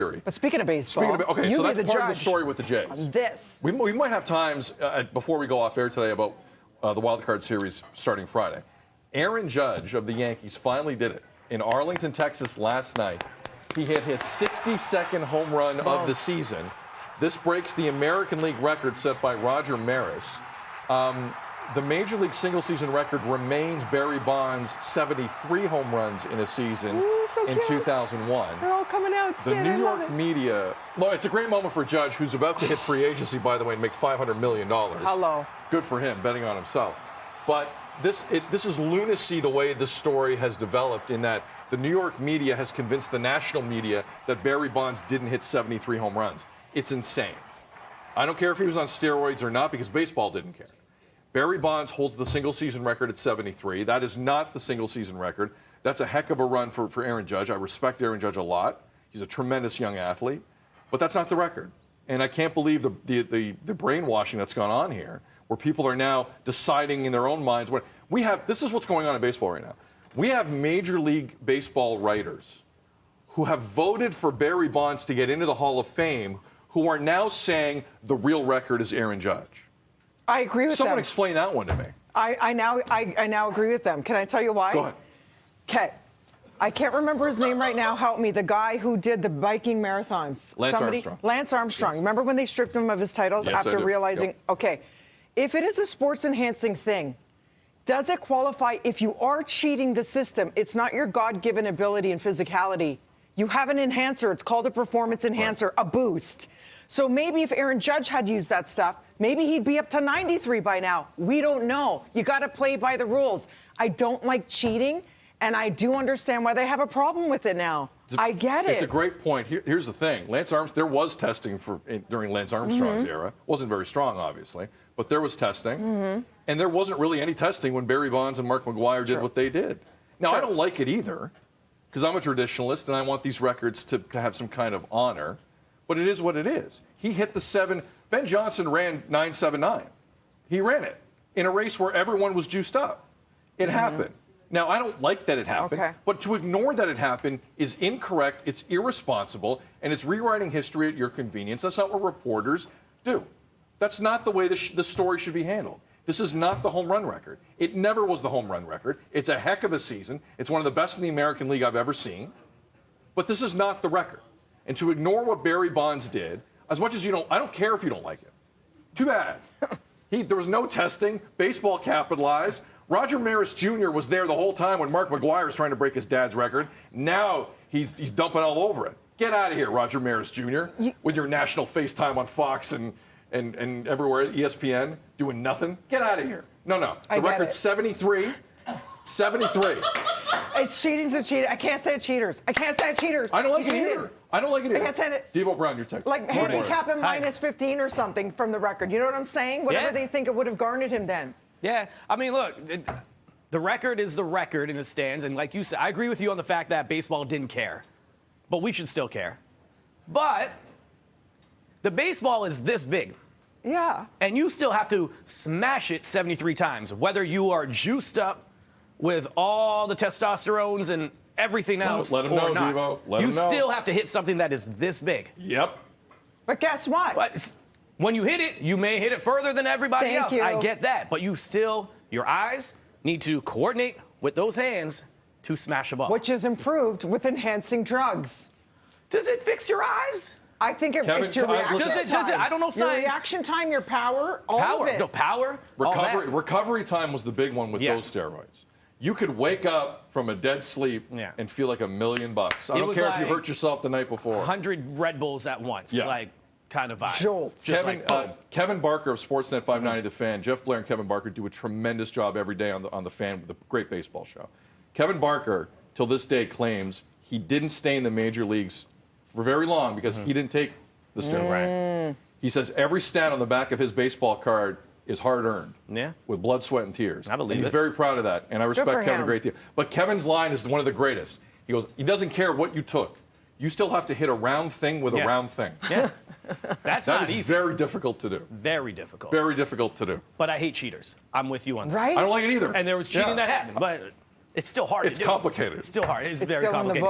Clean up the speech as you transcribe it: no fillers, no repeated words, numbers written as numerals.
But speaking of baseball, okay, so that's the part judge of the story with the Jays. This. We might have times before we go off air today about the wild card series starting Friday. Aaron Judge of the Yankees finally did it in Arlington, Texas last night. He hit his 62nd home run of the season. This breaks the American League record set by Roger Maris. The Major League single-season record remains Barry Bonds' 73 home runs in a season in 2001. They're all coming out. The New York media. Well, it's a great moment for Judge, who's about to hit free agency, by the way, and make $500 million. Hello. Good for him, betting on himself. But this is lunacy the way this story has developed, in that the New York media has convinced the national media that Barry Bonds didn't hit 73 home runs. It's insane. I don't care if he was on steroids or not, because baseball didn't care. Barry Bonds holds the single-season record at 73. That is not the single-season record. That's a heck of a run for Aaron Judge. I respect Aaron Judge a lot. He's a tremendous young athlete. But that's not the record. And I can't believe the brainwashing that's gone on here, where people are now deciding in their own minds. This is what's going on in baseball right now. We have Major League Baseball writers who have voted for Barry Bonds to get into the Hall of Fame, who are now saying the real record is Aaron Judge. I agree with Someone them. explain that one to me. I now agree with them. Can I tell you why? Go ahead. Okay. I can't remember his name right now. Help me. The guy who did the biking marathons. Armstrong. Lance Armstrong. Yes. Remember when they stripped him of his titles after realizing, Yep. Okay, if it is a sports-enhancing thing, does it qualify if you are cheating the system? It's not your God-given ability and physicality. You have an enhancer. It's called a performance enhancer, a boost. So maybe if Aaron Judge had used that stuff, maybe he'd be up to 93 by now. We don't know. You got to play by the rules. I don't like cheating, and I do understand why they have a problem with it now. I get it. It's a great point. Here's the thing. There was testing during Lance Armstrong's era. Wasn't very strong, obviously, but there was testing. And there wasn't really any testing when Barry Bonds and Mark McGwire did what they did. Now, I don't like it either, because I'm a traditionalist, and I want these records to have some kind of honor. But it is what it is. He hit the 7. Ben Johnson ran 9.79. He ran it in a race where everyone was juiced up. It happened. Now, I don't like that it happened, but to ignore that it happened is incorrect, it's irresponsible, and it's rewriting history at your convenience. That's not what reporters do. That's not the way the story should be handled. This is not the home run record. It never was the home run record. It's a heck of a season. It's one of the best in the American League I've ever seen. But this is not the record. And to ignore what Barry Bonds did, as much as I don't care if you don't like it. Too bad. There was no testing. Baseball capitalized. Roger Maris Jr. was there the whole time when Mark McGwire was trying to break his dad's record. Now he's dumping all over it. Get out of here, Roger Maris Jr., with your national FaceTime on Fox and everywhere, ESPN, doing nothing. Get out of here. No. The record's 73. 73. It's cheating to cheat. I can't stand cheaters. I can't stand cheaters. I don't like it either. I can't stand it. Devo Brown, your take. Like handicap him minus 15 or something from the record. You know what I'm saying? Whatever they think it would have garnered him then. Yeah. I mean, look, the record is the record in the stands. And like you said, I agree with you on the fact that baseball didn't care. But we should still care. But the baseball is this big. Yeah. And you still have to smash it 73 times, whether you are juiced up with all the testosterones and everything else Let him or know, not. Devo. Let you him know. still have to hit something that is this big. Yep. But guess what? But when you hit it, you may hit it further than everybody else. I get that. But your eyes need to coordinate with those hands to smash a ball. Which is improved with enhancing drugs. Does it fix your eyes? I think it's your reaction time. Does it? I don't know science. Your reaction time, your power, all of it. No, power. Recovery time was the big one with those steroids. You could wake up from a dead sleep and feel like $1 million. I don't care if you hurt yourself the night before. 100 Red Bulls at once, kind of vibe. Jolt. Kevin Barker of Sportsnet 590 The Fan, Jeff Blair and Kevin Barker do a tremendous job every day on the Fan, with a great baseball show. Kevin Barker, till this day, claims he didn't stay in the major leagues for very long because he didn't take the steroid. He says every stat on the back of his baseball card is hard-earned, with blood, sweat, and tears. I believe and he's it. very proud of that, and I respect Kevin a great deal. But Kevin's line is one of the greatest. He goes, he doesn't care what you took. You still have to hit a round thing with a round thing. Yeah. That's not easy. That is very difficult to do. Very difficult. Very difficult to do. But I hate cheaters. I'm with you on that. Right? I don't like it either. And there was cheating that happened, but it's still hard to do. It's complicated. It's still hard. It's very still in the complicated. book.